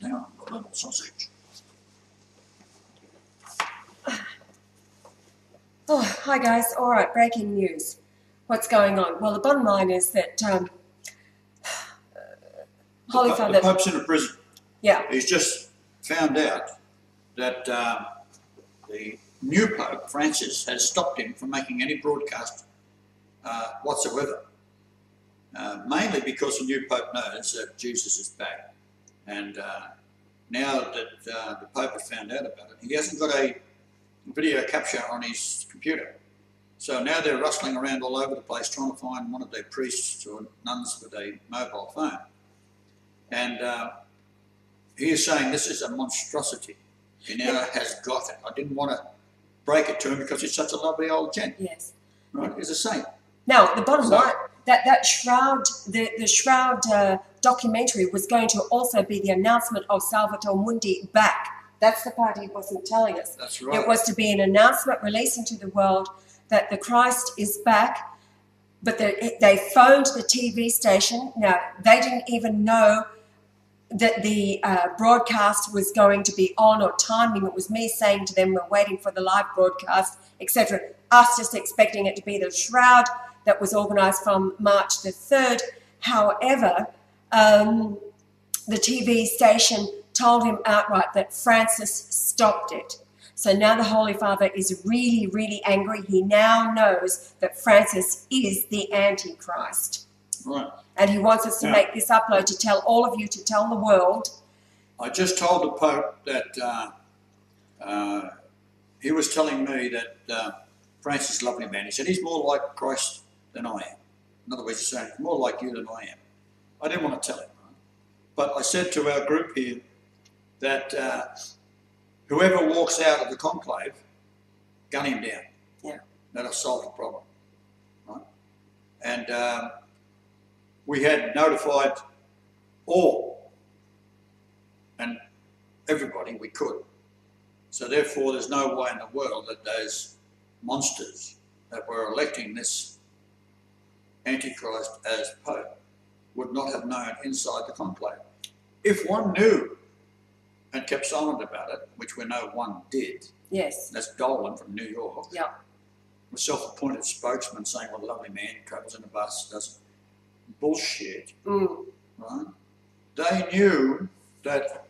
Now I've got a little sausage. Oh, hi guys. All right, breaking news. What's going on? Well, the bottom line is that Holy Father... The Pope's in a prison. Yeah. He's just found out that the new Pope, Francis, has stopped him from making any broadcast whatsoever. Mainly because the new Pope knows that Jesus is back. And now that the Pope has found out about it, he hasn't got a video capture on his computer. So now they're rustling around all over the place trying to find one of their priests or nuns with a mobile phone. And he is saying this is a monstrosity. He now has got it. I didn't want to break it to him because he's such a lovely old gent. Yes. Right? He's a saint. Now, the bottom line, that Shroud, the Shroud documentary was going to also be the announcement of Salvator Mundi back. That's the part he wasn't telling us. That's right. It was to be an announcement releasing to the world that the Christ is back, but they phoned the TV station. Now, they didn't even know that the broadcast was going to be on or timing. It was me saying to them, we're waiting for the live broadcast, etc. Us just expecting it to be the Shroud that was organised from March the 3rd. However, the TV station told him outright that Francis stopped it. So now the Holy Father is really, really angry. He now knows that Francis is the Antichrist. Right. And he wants us to make this upload to tell all of you, to tell the world. I just told the Pope that he was telling me that Francis is a lovely man. He said he's more like Christ than I am. In other words, he's saying he's more like you than I am. I didn't want to tell him. Right? But I said to our group here that whoever walks out of the conclave, gun him down. Yeah. That'll solve the problem. Right? And we had notified all and everybody we could. So therefore there's no way in the world that those monsters that were electing this Antichrist as Pope would not have known inside the conclave. If one knew and kept silent about it, which we know one did. Yes. That's Dolan from New York. Yeah. A self-appointed spokesman saying, well, a lovely man, travels in a bus, does bullshit. Right? They knew that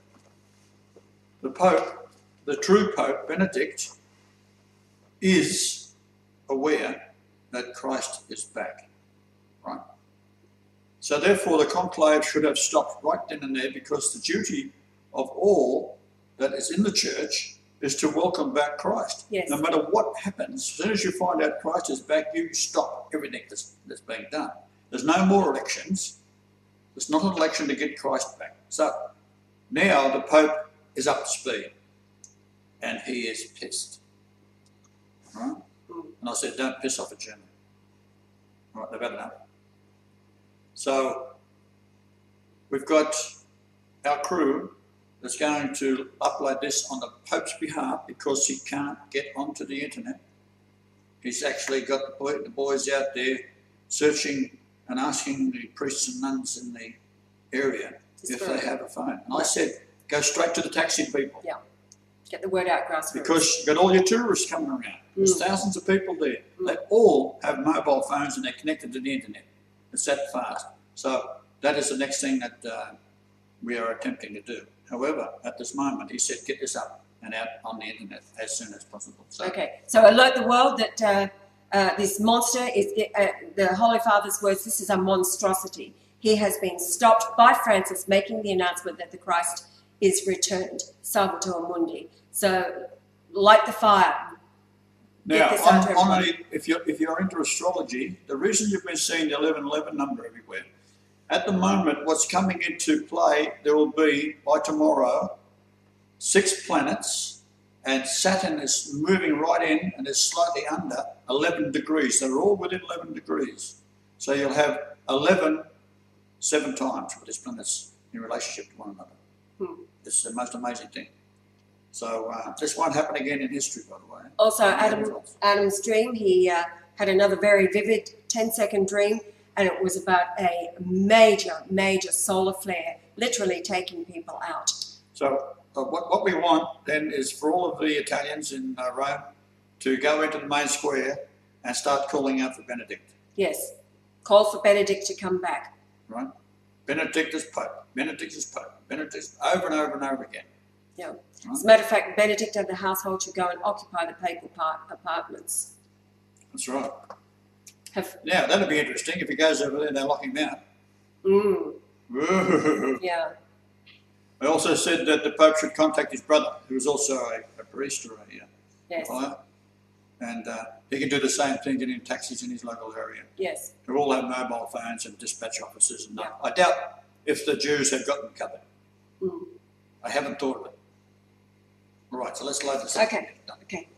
the Pope, the true Pope, Benedict, is aware that Christ is back. Right? So therefore the conclave should have stopped right then and there, because the duty of all that is in the church is to welcome back Christ. Yes. No matter what happens, as soon as you find out Christ is back, you stop everything that's being done. There's no more elections. There's not an election to get Christ back. So now the Pope is up to speed and he is pissed. Right? And I said, don't piss off a German. Right, they've had enough. So we've got our crew that's going to upload this on the Pope's behalf because he can't get onto the internet. He's actually got the boys out there searching and asking the priests and nuns in the area if they have a phone. And I said, go straight to the taxi people. Yeah. Get the word out, grassroots. Because you've got all your tourists coming around. There's thousands of people there. They all have mobile phones and they're connected to the internet. It's that fast. So that is the next thing that we are attempting to do. However, at this moment, he said, get this up and out on the internet as soon as possible. So, okay, so alert the world that this monster is, the Holy Father's words, this is a monstrosity. He has been stopped by Francis making the announcement that the Christ is returned, Salvator Mundi. So light the fire. now, if you're into astrology, the reason you've been seeing the 1111 number everywhere, at the moment, what's coming into play, there will be, by tomorrow, 6 planets, and Saturn is moving right in and is slightly under 11 degrees. They're all within 11 degrees. So you'll have 11 7 times with these planets in relationship to one another. It's the most amazing thing. So this won't happen again in history, by the way. Also, Adam's dream, he had another very vivid 10-second dream, and it was about a major, major solar flare, literally taking people out. So what we want then is for all of the Italians in Rome to go into the main square and start calling out for Benedict. Yes. Call for Benedict to come back. Right? Benedict is Pope. Benedict is Pope. Benedict over and over and over again. Yeah. Right? As a matter of fact, Benedict and the household should go and occupy the papal apartments. That's right. Now, that'll be interesting. If he goes over there and they lock him out. Yeah. I also said that the Pope should contact his brother, who is also a priest or yes. Fire, and he can do the same thing, getting taxis in his local area. Yes. Who all have mobile phones and dispatch officers. And yeah. I doubt if the Jews have got them covered. I haven't thought of it. All right, so let's load this up. Okay.